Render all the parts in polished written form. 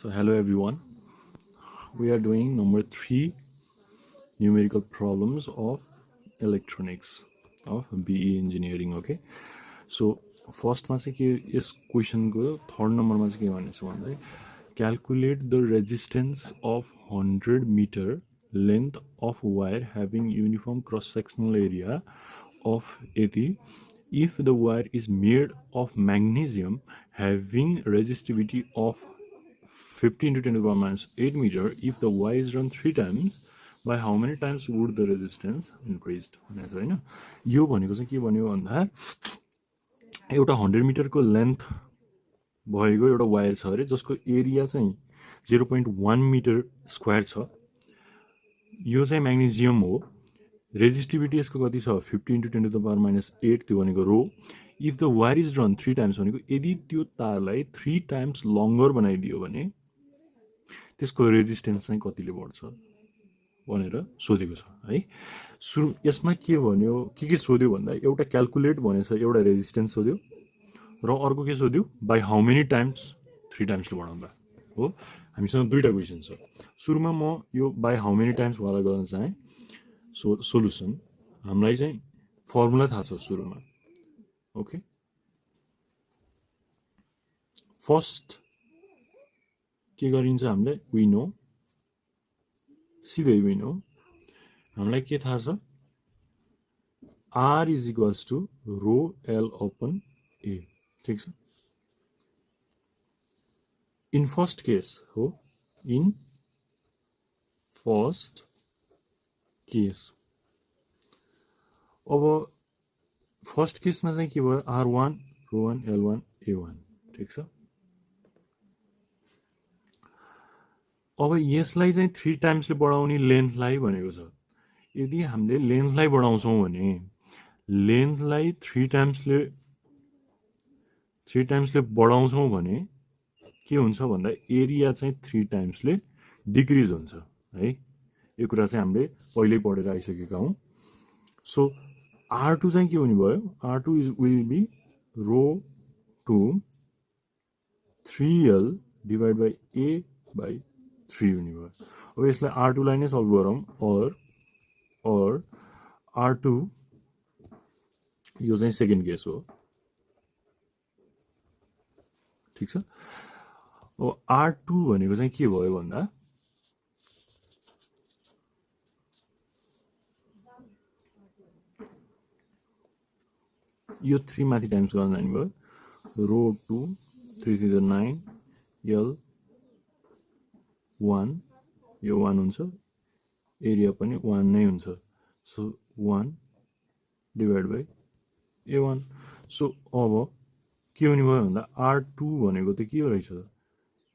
So hello everyone, we are doing number 3 numerical problems of electronics of BE engineering. Okay, so first ma चाहिँ के यस question को third number ma चाहिँ के भनेछ भन्दै calculate the resistance of 100 meter length of wire having uniform cross sectional area of 80 if the wire is made of magnesium having resistivity of 50 into 10 to the power minus 8 meter. If the wire is run 3 times, by how many times would the resistance increased? होइन यो भनेको चाहिँ के भन्यो भन्दा एउटा 100 मिटरको length भएको एउटा वायर छ अरे जसको एरिया चाहिँ 0.1 मिटर स्क्वायर छ। यो चाहिँ म्याग्नेसियम हो। रेजिस्टिभिटी यसको कति छ 50 into 10 to the power minus 8 त्यो भनेको रो। If the wire is run 3 times भनेको यदि त्यो तारलाई 3 टाइम्स लङ्गर बनाइदियो भने त्यसको रेजिस्टेन्स चाहिँ कतिले बढ्छ भनेर सोधेको छ है। सुरु यसमा के भन्यो के सोध्यो भन्दा एउटा क्याल्कुलेट भनेछ, एउटा रेजिस्टेन्स सोध्यो र अर्को के सोध्यो बाई हाउ मेनी टाइम्स 3 टाइम्सले बढाउँदा हो। हामीसँग दुईटा क्वेसन छ। सुरुमा म यो बाई हाउ मेनी टाइम्स वाला गर्न चाहे। सो सोलुसन हामीलाई चाहिँ फर्मुला थाहा छ सुरुमा। ओके, फर्स्ट के गरिन्छ हामीलाई वी नो, सिधै वी नो हामीलाई के थाहा छ R is equals to rho L upon A. ठिक छ। इन फर्स्ट केस हो, इन फर्स्ट केस अब फर्स्ट केसमा चाहिँ के भयो R1 रो1 L1 A1। ठिक छ। अब यसलाई चाहिँ 3 टाइम्सले बढाउने लेन्थलाई भनेको छ। यदि हामीले लेन्थलाई बढाउँछौँ भने लेन्थलाई 3 टाइम्सले बढाउँछौँ भने के हुन्छ भन्दा एरिया चाहिँ 3 टाइम्सले डिक्रिज हुन्छ है। यो कुरा चाहिँ हामीले पहिल्यै पढेर आइसकेका हौँ। सो R2 चाहिँ के हुने भयो, R2 will be rho two 3L divide by A by 3 हुने भयो। अब यसलाई R2 लाई नै सल्भ गरौँ और R2 यो चाहिँ सेकेन्ड केस हो। ठिक छ। अब R2 भनेको चाहिँ के भयो भन्दा यो 3 माथि टाइम्स गर्न जाने भयो। रो 2 3 3 9 L 1 यो 1 हुन्छ, एरिया पनि 1 नै हुन्छ। So 1 divide by A1। So अब के हुने भयो भन्दा R2 भनेको त के रहेछ,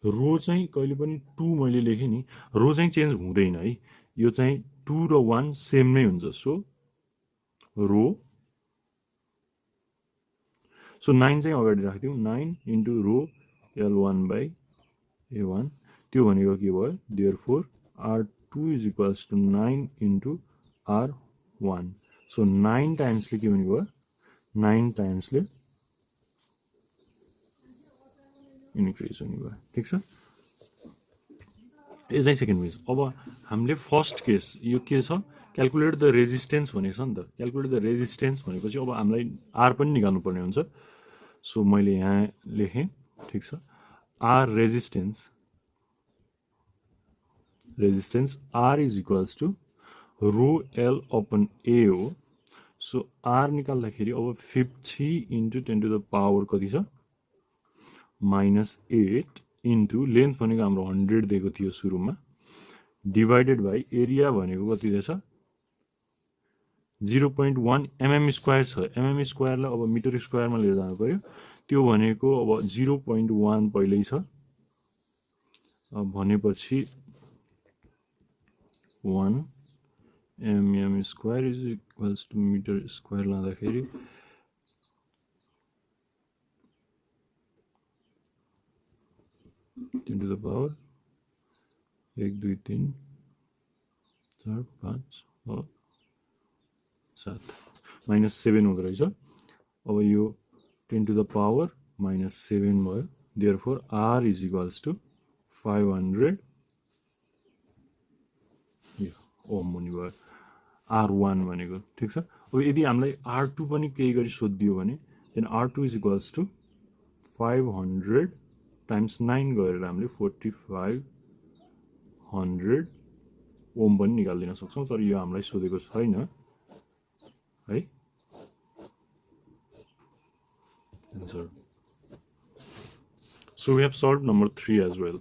रो चाहिँ कहिले पनि 2 मैले लेखेँ नि, रो चाहिँ चेन्ज हुँदैन है। यो चाहिँ 2 र 1 सेम नै हुन्छ। सो रो 9 चाहिँ अगाडि राखिदिउँ, 9 into row L1 by A1। त्यो भनेको के भयो, therefore R2 is equals to 9 into R1। So 9 टाइम्सले के हुने भयो, 9 टाइम्सले इन्क्रिज हुने भयो। ठिक छ। यो चाहिँ सेकेन्ड केस। अब हामीले फर्स्ट केस यो के छ, क्याल्कुलेट द रेजिस्टेन्स भनेको छ नि त। क्याल्कुलेट द रेजिस्टेन्स भनेपछि अब हामीलाई R पनि निकाल्नु पर्ने हुन्छ। सो मैले यहाँ लेखेँ। ठिक छ। R resistance R is equals to rho L upon A हो। सो R निकाल्दाखेरि अब 50 इन्टु 10 टु द पावर कति छ माइनस 8 इन्टु लेन्थ भनेको हाम्रो 100 दिएको थियो सुरुमा, डिभाइडेड बाई एरिया भनेको कति रहेछ 0.1 mm स्क्वायर छ। mm स्क्वायरलाई अब मिटर स्क्वायरमा लिएर जानु पर्यो। त्यो भनेको अब 0.1 पहिल्यै छ भनेपछि 1 mm square is equals to metre square लाँदाखेरि 10 to the power 1 2 3 4 5 और 7 माइनस 7 हुँदो रहेछ। अब यो 10 to the power minus 7 भयो। Therefore R is equals to 500 यो ओम हुने भयो R1 भनेको ठीक छ। अब यदि हामीलाई R2 पनि केही गरी सोधिदियो भने then R2 is equals to 500 times 9 गरेर हामीले 4500 ओम पनि निकाल्दिन सक्छौं, तर यो हामीलाई सोधेको छैन है। Answer. So we have solved number 3 as well.